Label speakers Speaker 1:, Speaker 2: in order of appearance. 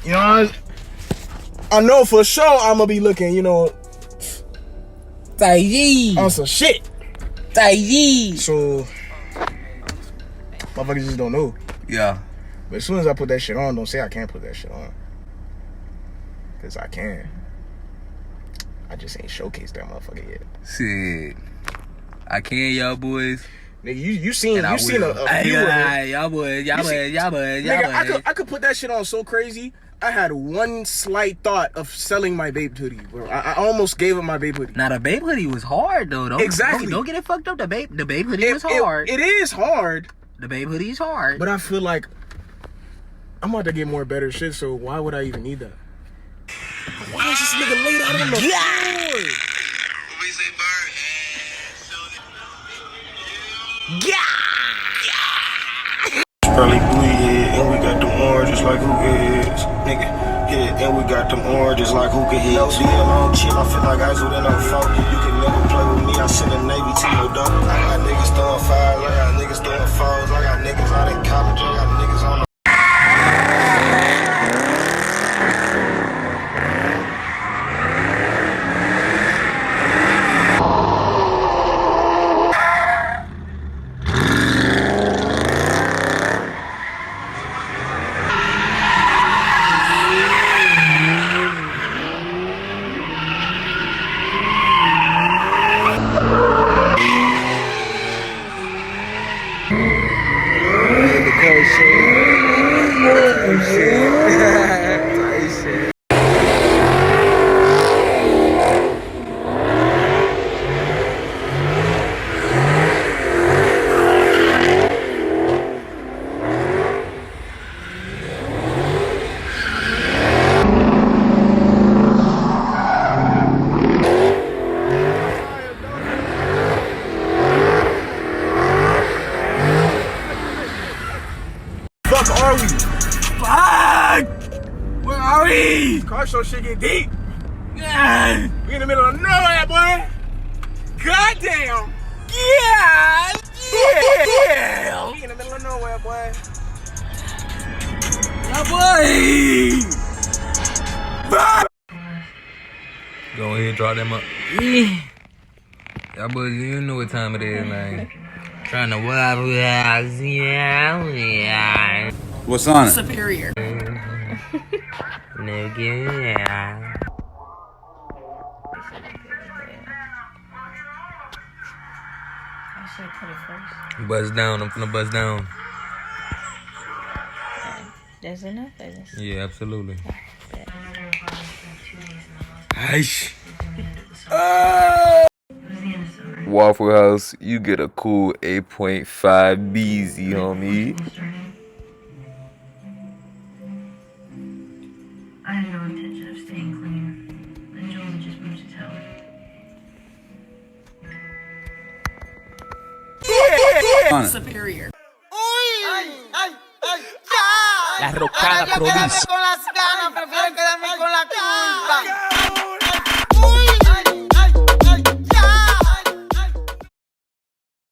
Speaker 1: You know, I know for sure I'm gonna be looking, you know, on some shit. So, motherfuckers just don't know.
Speaker 2: Yeah.
Speaker 1: But as soon as I put that shit on, don't say I can't put that shit on. Cause I can. I just ain't showcased that motherfucker yet.
Speaker 2: Shit. I can, y'all boys.
Speaker 1: Nigga, you seen a few of it.
Speaker 2: Y'all boys.
Speaker 1: Nigga, I could put that shit on so crazy. I had one slight thought of selling my Babe hoodie, bro. I almost gave up my Babe hoodie.
Speaker 2: Now the Babe hoodie was hard though.
Speaker 1: Exactly.
Speaker 2: Don't get it fucked up. The Babe hoodie was hard.
Speaker 1: It is hard.
Speaker 2: The Babe hoodie is hard.
Speaker 1: But I feel like I'm about to get more better shit, so why would I even need that? Why is this nigga laid out on the floor?
Speaker 3: Probably blue head, and we got them oranges like who is, nigga. Yeah, and we got them oranges like who can hit. No deal on chill, I feel like I was with an phone. You can never play with me, I send a Navy team, no dog. I got niggas throwing fires, I got niggas throwing foes, I got niggas out in college, I got niggas on the
Speaker 1: Are we?
Speaker 2: Fuck! Where are we?
Speaker 1: Car show shit get deep.
Speaker 2: Yeah.
Speaker 1: We in the middle of nowhere, boy. Goddamn.
Speaker 2: Yeah.
Speaker 1: We in the middle of nowhere, boy.
Speaker 2: My boy. Go ahead, draw them up. Y'all boys, you know what time it is, man. Trying to waffle house, yeah.
Speaker 4: What's on it?
Speaker 5: Superior.
Speaker 2: Nigga, yeah.
Speaker 5: I should put it first.
Speaker 2: Buzz down, I'm finna buzz down.
Speaker 5: That's enough, I guess.
Speaker 2: Yeah, absolutely. Waffle House, you get a cool 8.5 BZ, homie.
Speaker 6: I had no intention of staying clean. And Jules just moved to town.
Speaker 5: Superior.
Speaker 7: La rocada produce.